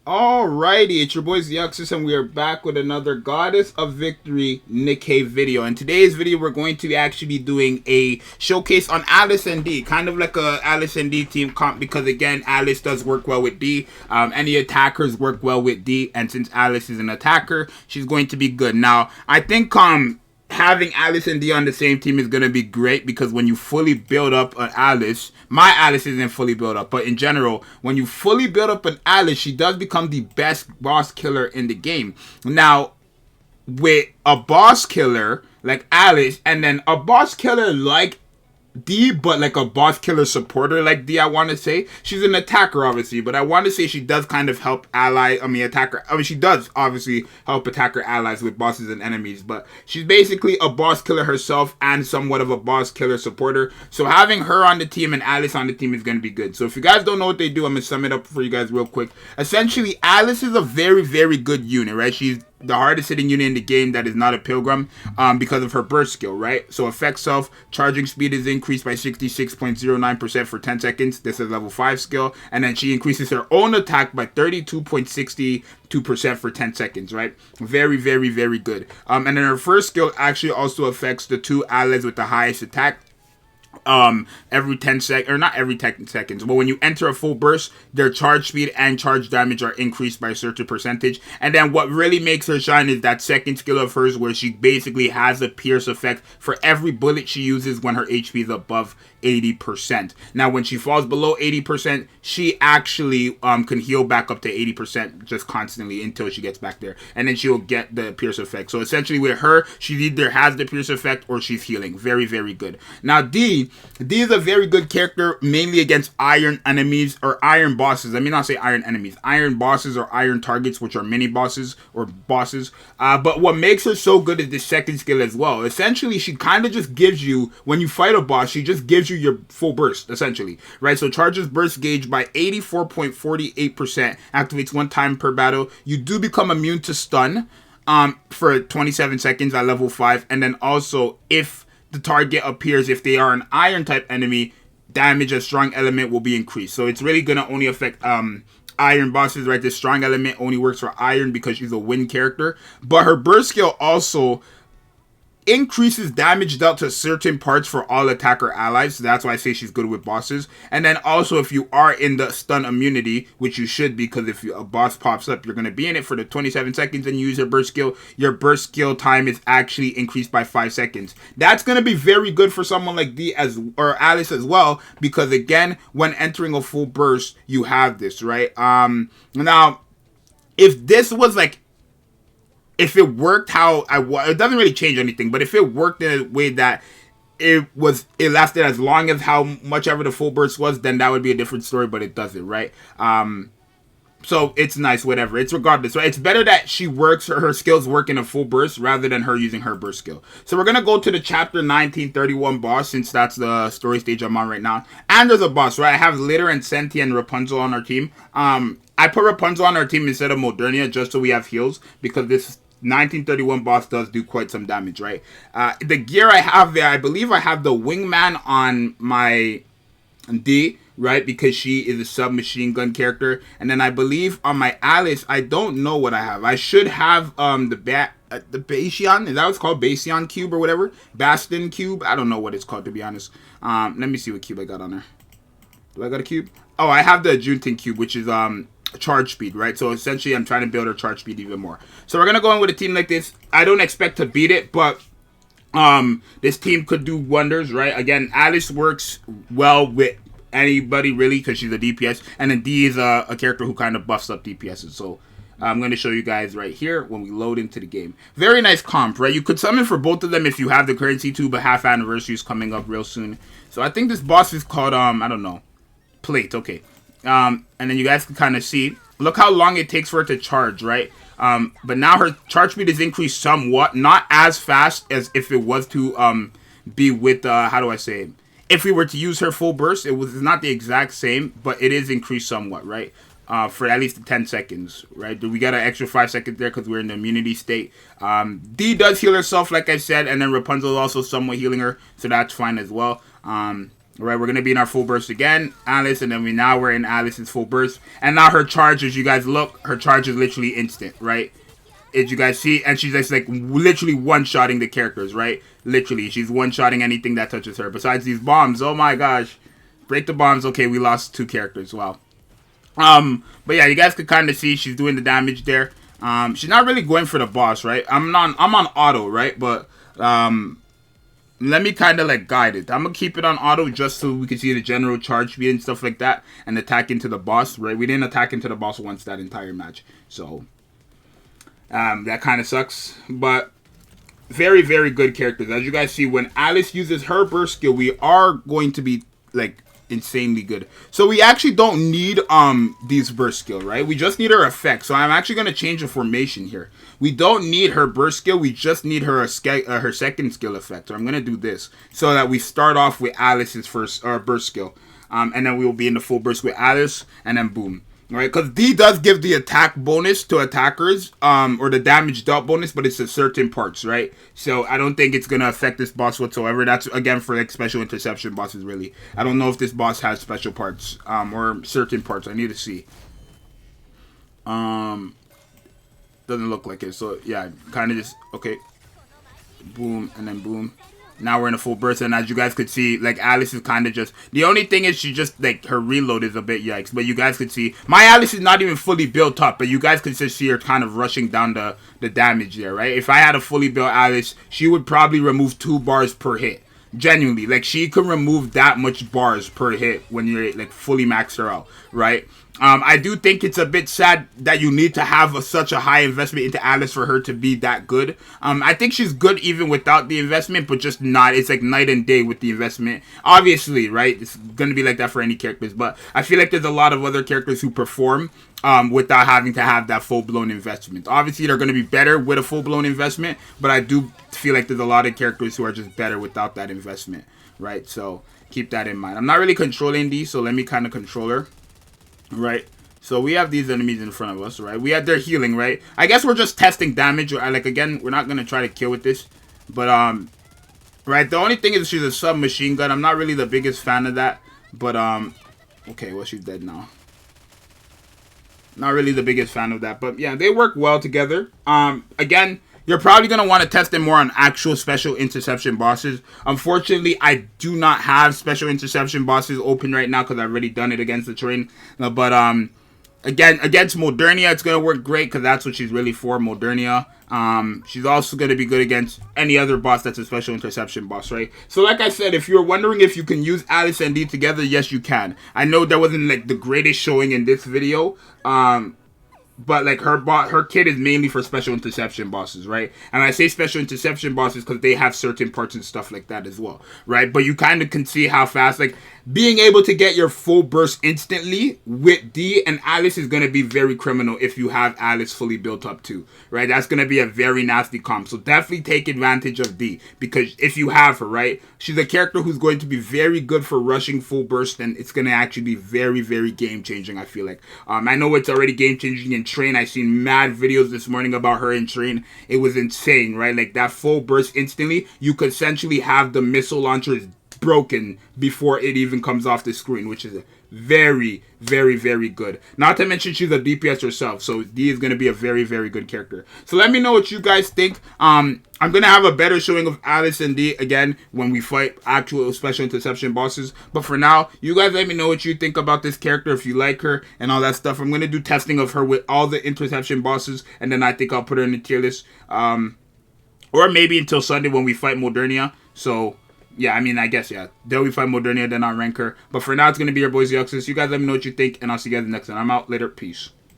Alrighty, it's your boy Zxous, and we are back with another Goddess of Victory Nikke video. In today's video, we're going to actually be doing a showcase on Alice and D, kind of like a Alice and D team comp, because again, Alice does work well with D. Any attackers work well with D, and since Alice is an attacker, she's going to be good. Now, I think having Alice and D on the same team is going to be great, because when you fully build up an Alice, my Alice isn't fully built up, but in general, when you fully build up an Alice, she does become the best boss killer in the game. Now, with a boss killer like Alice, and then a boss killer like D, but like a boss killer supporter like D, I want to say. She's an attacker, obviously, but I want to say she does kind of help attacker. I mean, she does obviously help attacker allies with bosses and enemies, but she's basically a boss killer herself and somewhat of a boss killer supporter. So having her on the team and Alice on the team is going to be good. So if you guys don't know what they do, I'm going to sum it up for you guys real quick. Essentially, Alice is a very, very good unit, right? She's the hardest hitting unit in the game that is not a pilgrim, because of her burst skill, right? So effect self, charging speed is increased by 66.09% for 10 seconds. This is level 5 skill. And then she increases her own attack by 32.62% for 10 seconds, right? Very, very, very good. And then her first skill actually also affects the two allies with the highest attack every 10 seconds, or not every 10 seconds, but when you enter a full burst, their charge speed and charge damage are increased by a certain percentage. And then what really makes her shine is that second skill of hers, where she basically has a pierce effect for every bullet she uses when her HP is above 80%. Now, when she falls below 80%, she actually can heal back up to 80% just constantly until she gets back there, and then she will get the pierce effect. So essentially with her, she either has the pierce effect or she's healing. Very, very good. Now D is a very good character, mainly against iron enemies, or iron bosses. Let me not say iron enemies, iron bosses or iron targets, which are mini bosses or bosses. But what makes her so good is the second skill as well. Essentially, she kind of just gives you, when you fight a boss, she just gives you your full burst, essentially, right? So charges burst gauge by 84.48%, activates one time per battle. You do become immune to stun for 27 seconds at level 5, and then also if the target appears, if they are an iron type enemy, damage a strong element will be increased. So it's really gonna only affect iron bosses, right? This strong element only works for iron because she's a wind character, but her burst skill also increases damage dealt to certain parts for all attacker allies. So that's why I say she's good with bosses. And then also, if you are in the stun immunity, which you should, because if a boss pops up, you're going to be in it for the 27 seconds and you use your burst skill time is actually increased by 5 seconds. That's going to be very good for someone like D or Alice as well, because again, when entering a full burst, you have this, right? Now, if this was like, if it worked how it doesn't really change anything, but if it worked in a way that it lasted as long as how much ever the full burst was, then that would be a different story, but it doesn't, right? So it's nice, whatever. It's regardless, right? It's better that she works, her skills work in a full burst rather than her using her burst skill. So we're going to go to the chapter 1931 boss, since that's the story stage I'm on right now. And there's a boss, right? I have Litter and Senti and Rapunzel on our team. I put Rapunzel on our team instead of Modernia just so we have heals, because this 1931 boss does do quite some damage, right? The gear I have there, I believe I have the Wingman on my D, right? Because she is a submachine gun character. And then I believe on my Alice, I don't know what I have. I should have the Bastion, is that what it's called? Bastion cube or whatever? Bastion cube? I don't know what it's called, to be honest. Let me see what cube I got on there. Do I got a cube? Oh, I have the Juntin cube, which is charge speed, right? So essentially I'm trying to build her charge speed even more. So we're gonna go in with a team like this. I don't expect to beat it, but this team could do wonders, right? Again, Alice works well with anybody really, because she's a DPS, and then D is a character who kind of buffs up DPSs. So I'm going to show you guys right here when we load into the game. Very nice comp, right? You could summon for both of them if you have the currency too, but half anniversary is coming up real soon. So I think this boss is called I don't know, Plate. Okay. And then you guys can kind of see, look how long it takes for it to charge, right? But now her charge speed is increased somewhat, not as fast as if it was to be with how do I say it? If we were to use her full burst, it was not the exact same, but it is increased somewhat, right? For at least 10 seconds, right? We got an extra 5 seconds there because we're in the immunity state. D does heal herself, like I said, and then Rapunzel is also somewhat healing her, so that's fine as well. All right, we're going to be in our full burst again, Alice, and then we're in Alice's full burst. And now her charge, as you guys look, her charge is literally instant, right? As you guys see, and she's just like literally one-shotting the characters, right? Literally, she's one-shotting anything that touches her. Besides these bombs, oh my gosh. Break the bombs. Okay, we lost 2 characters. Wow. But yeah, you guys could kind of see she's doing the damage there. She's not really going for the boss, right? I'm on auto, right? But let me kind of like guide it. I'm gonna keep it on auto just so we can see the general charge speed and stuff like that, and attack into the boss, right? We didn't attack into the boss once that entire match, so that kind of sucks. But very, very good characters. As you guys see, when Alice uses her burst skill, we are going to be like insanely good. So we actually don't need these burst skill, right? We just need her effect. So I'm actually going to change the formation here. We don't need her burst skill. We just need her her second skill effect. So I'm going to do this so that we start off with Alice's first burst skill, and then we will be in the full burst with Alice, and then boom. Right, because D does give the attack bonus to attackers, or the damage dealt bonus, but it's to certain parts, right? So I don't think it's gonna affect this boss whatsoever. That's again for like special interception bosses, really. I don't know if this boss has special parts, or certain parts. I need to see. Doesn't look like it. So yeah, kind of just okay. Boom and then boom. Now we're in a full burst, and as you guys could see, like Alice is kind of just, the only thing is she just like her reload is a bit yikes, but you guys could see my Alice is not even fully built up, but you guys could just see her kind of rushing down the damage there, right? If I had a fully built Alice, she would probably remove 2 bars per hit. Genuinely, like she can remove that much bars per hit when you're like fully maxed her out, right? I do think it's a bit sad that you need to have such a high investment into Alice for her to be that good. I think she's good even without the investment, but just not. It's like night and day with the investment. Obviously, right? It's going to be like that for any characters, but I feel like there's a lot of other characters who perform without having to have that full-blown investment. Obviously, they're going to be better with a full-blown investment, but I do feel like there's a lot of characters who are just better without that investment, right? So keep that in mind. I'm not really controlling these, so let me kind of control her. Right, so we have these enemies in front of us, right? We have their healing, right? I guess we're just testing damage. Like, again, we're not going to try to kill with this. But, right, the only thing is she's a submachine gun. I'm not really the biggest fan of that. But, okay, well, she's dead now. Not really the biggest fan of that. But, yeah, they work well together. Again, you're probably going to want to test them more on actual special interception bosses. Unfortunately, I do not have special interception bosses open right now because I've already done it against the train. But again, against Modernia, it's going to work great because that's what she's really for, Modernia. She's also going to be good against any other boss that's a special interception boss, right? So like I said, if you're wondering if you can use Alice and D together, yes, you can. I know that wasn't like the greatest showing in this video. But like her kit is mainly for special interception bosses, right? And I say special interception bosses because they have certain parts and stuff like that as well, right? But you kind of can see how fast, like being able to get your full burst instantly with D and Alice is going to be very criminal if you have Alice fully built up too, right? That's going to be a very nasty comp. So definitely take advantage of D because if you have her, right? She's a character who's going to be very good for rushing full burst, and it's going to actually be very, very game changing, I feel like. I know it's already game changing in Train. I seen mad videos this morning about her in Train. It was insane, right? Like that full burst instantly, you could essentially have the missile launchers broken before it even comes off the screen, which is very, very, very good. Not to mention she's a DPS herself, so D is going to be a very, very good character. So let me know what you guys think. I'm going to have a better showing of Alice and D again when we fight actual special interception bosses. But for now, you guys let me know what you think about this character, if you like her and all that stuff. I'm going to do testing of her with all the interception bosses, and then I think I'll put her in the tier list. Or maybe until Sunday when we fight Modernia. So yeah, I mean, I guess, yeah. Then we fight Modernia, then I'll rank her. But for now, it's going to be your boy Zxous. You guys let me know what you think, and I'll see you guys next time. I'm out. Later. Peace.